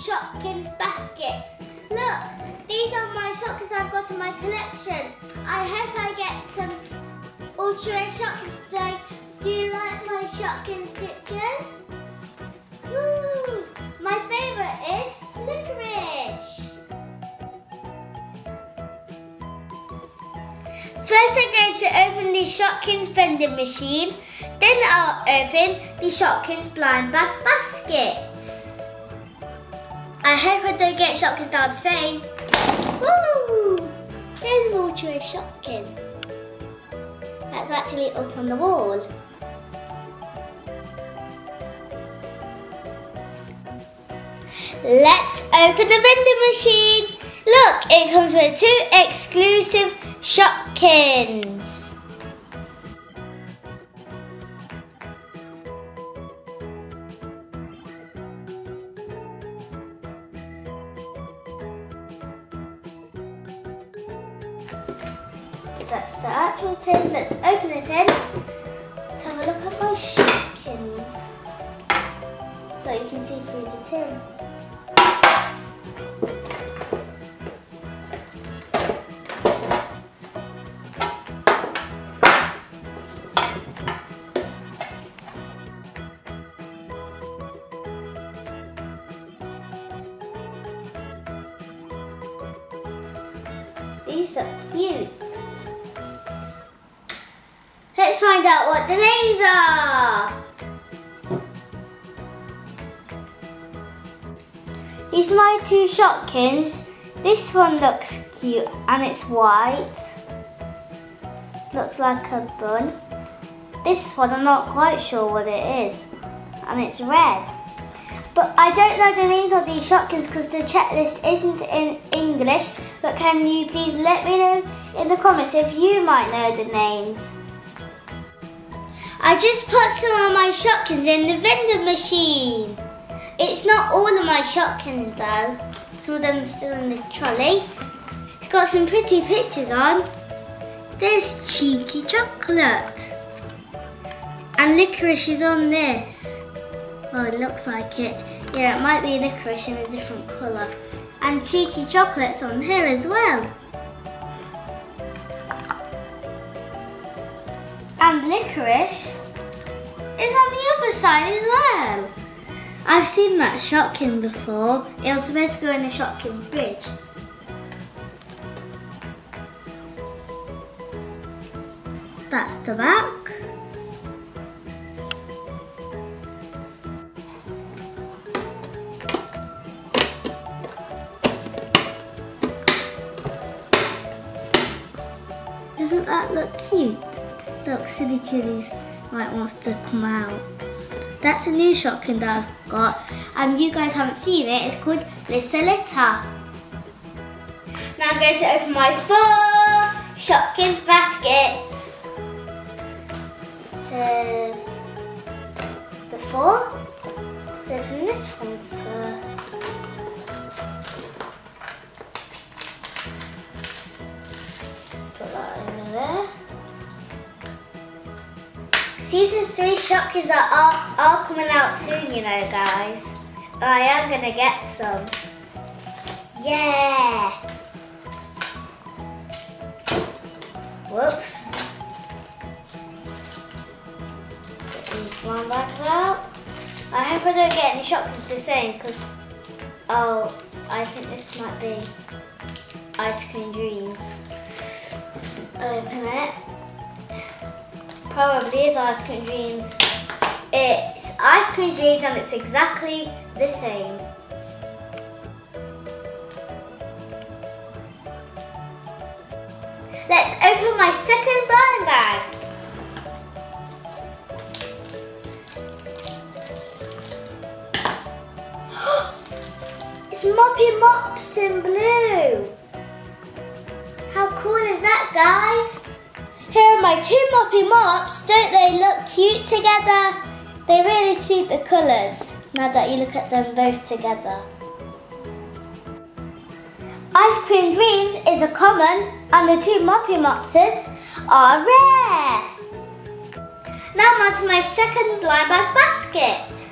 Shopkins baskets. Look, these are my Shopkins I've got in my collection. I hope I get some ultra rare Shopkins today. Do you like my Shopkins pictures? Woo! My favourite is licorice. First I'm going to open the Shopkins vending machine. Then I'll open the Shopkins blind bag baskets. I hope I don't get Shopkins down the same. Woo! There's an ultra rare Shopkin. That's actually up on the wall. Let's open the vending machine. Look, it comes with 2 exclusive Shopkins. That's the actual tin. Let's open it in. Let's have a look at my Shopkins. So you can see through the tin. These look cute. Let's find out what the names are. These are my 2 Shopkins. This one looks cute and it's white. Looks like a bun. This one I'm not quite sure what it is. And it's red. But I don't know the names of these Shopkins because the checklist isn't in English. But can you please let me know in the comments if you might know the names? I just put some of my Shopkins in the vending machine. It's not all of my Shopkins though. Some of them are still in the trolley. It's got some pretty pictures on. There's cheeky chocolate. And licorice is on this. Well, it looks like it. Yeah, it might be licorice in a different colour. And cheeky chocolate's on here as well. And licorice is on the other side as well. I've seen that Shopkin before. It was supposed to go in the Shopkin fridge. That's the back. Doesn't that look cute? Look, Silly Chillies might wants to come out. That's a new Shopkin that I've got, and you guys haven't seen it. It's called Lissa Litter. Now I'm going to open my 4 Shopkin baskets. There's the 4. Let's open this one first. Put that over there. Season 3 Shopkins are coming out soon, you know, guys. I am going to get some. Yeah! Whoops. Get these one bags out. I hope I don't get any Shopkins the same because, oh, I think this might be Ice Cream Dreams. Open it. Probably is Ice Cream Dreams. It's Ice Cream Dreams and it's exactly the same. Let's open my second blind bag. It's Moppy Mops in blue. How cool is that, guys? Here are my 2 Moppy Mops. Don't they look cute together? They really suit the colours, now that you look at them both together. Ice Cream Dreams is a common and the 2 Moppy Mopses are rare. Now I'm on to my second blind bag basket.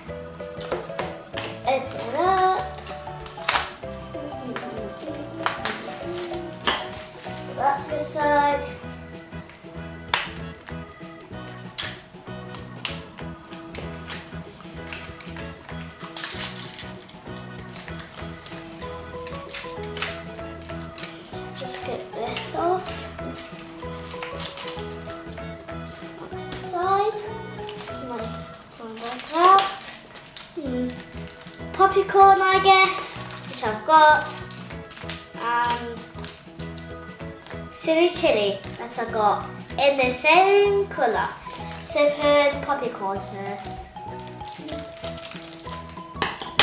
Open it up. popcorn, I guess, which I've got, and silly chili that I got in the same colour. So open popcorn first.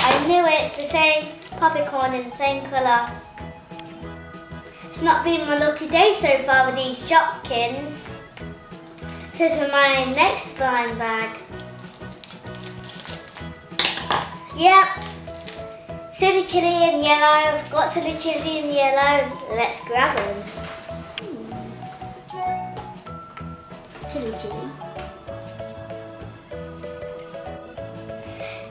I knew it's the same popcorn in the same colour. It's not been my lucky day so far with these Shopkins. So for my next blind bag. Yep, silly chili in yellow. Got silly chili in yellow. Let's grab them. Silly chili.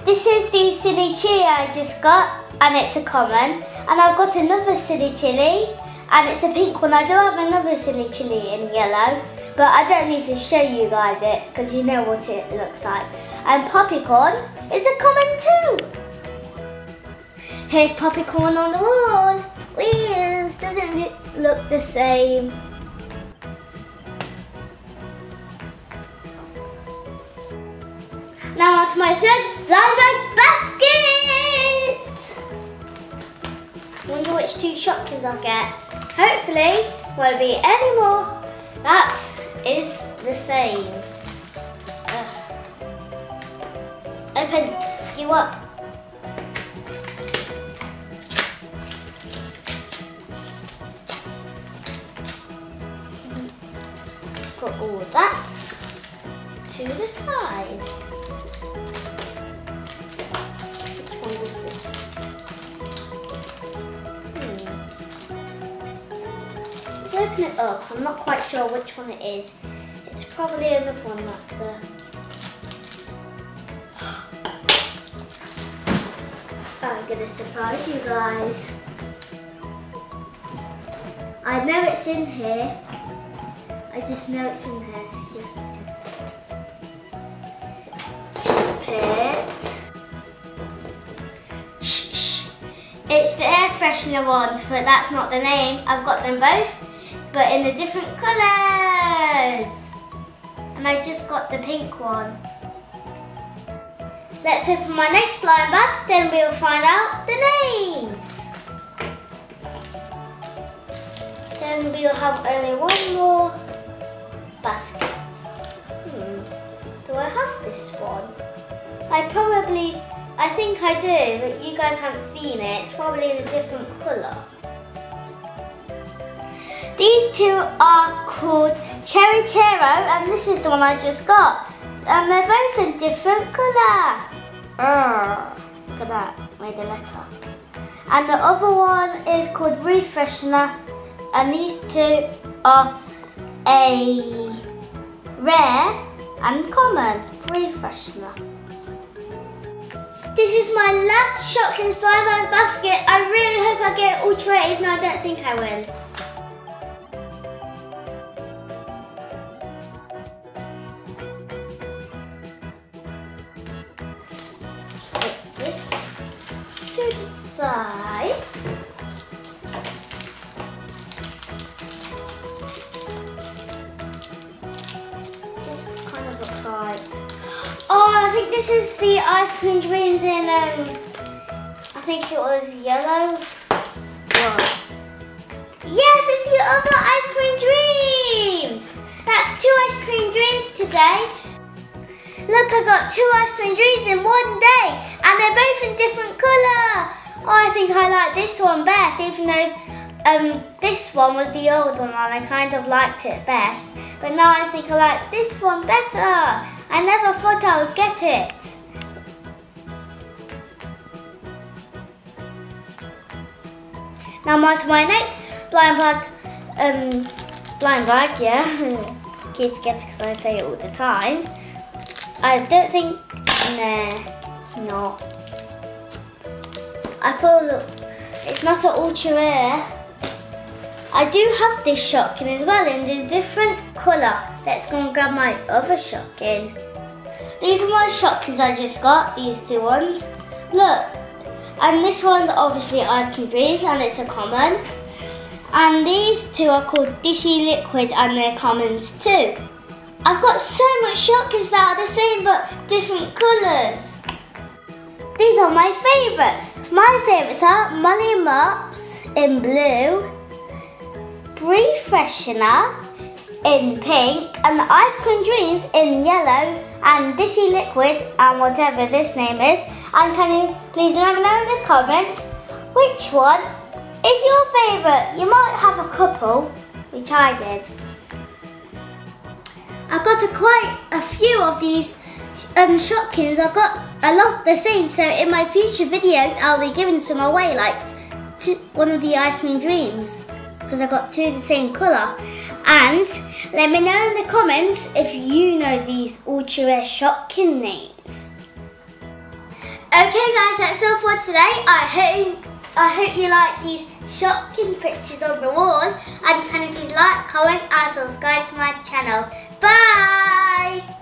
This is the silly chili I just got, and it's a common. And I've got another silly chili, and it's a pink one. I do have another silly chili in yellow, but I don't need to show you guys it because you know what it looks like. And popcorn is a common too. Here's popcorn on the wall. Well, doesn't it look the same? Now on to my third blind bag basket. Wonder which two Shopkins I'll get. Hopefully, won't be any more. That is the same. Open you up. Put all that to the side. Which one was this one? Let's open it up. I'm not quite sure which one it is. It's probably another one that's the... I'm gonna surprise you guys. I know it's in here. I just know it's in here. It's just tip it. Shh, shh. It's the air freshener ones, but that's not the name. I've got them both, but in the different colours. And I just got the pink one. Let's open my next blind bag, then we'll find out the names. Then we'll have only one more basket. Do I have this one? I think I do, but you guys haven't seen it. It's probably in a different colour. These two are called Cherry Chero, and this is the one I just got. And they're both in different colour. Look at that, made a letter. And the other one is called Refreshener, and these two are a rare and common Refreshener. This is my last Shopkins blind bag basket. I really hope I get it all straight, even though I don't think I will. This to the side. This kind of looks like... Oh, I think this is the ice cream dreams in, I think it was yellow. Whoa. Yes, it's the other ice cream dreams. That's 2 ice cream dreams today. Look, I got 2 ice cream dreams in one day, and they're both in different colour. Oh, I think I like this one best, even though this one was the old one and I kind of liked it best. But now I think I like this one better. I never thought I would get it. Now on to my next blind bag, yeah. Keep forgetting because I say it all the time. I don't think, nah, not. I thought it's not an ultra rare. I do have this Shopkin as well in a different colour. Let's go and grab my other Shopkin. These are my Shopkins I just got, these 2 ones. Look, and this one's obviously Ice Cream Dreams and it's a common. And these 2 are called Dishy Liquid and they're commons too. I've got so much Shopkins that are the same but different colours. These are my favourites. My favourites are Molly Mops in blue, Brie Freshener in pink, and Ice Cream Dreams in yellow, and Dishy Liquid and whatever this name is. And can you please let me know in the comments which one is your favourite? You might have a couple, which I did. I got quite a few of these Shopkins. I got a lot the same, so in my future videos I'll be giving some away, like one of the Ice Cream Dreams, because I got two of the same colour. And let me know in the comments if you know these ultra rare Shopkin names. Okay guys, that's all for today. I hope you like these Shopkin pictures on the wall, and can you please like, comment and subscribe to my channel. Bye!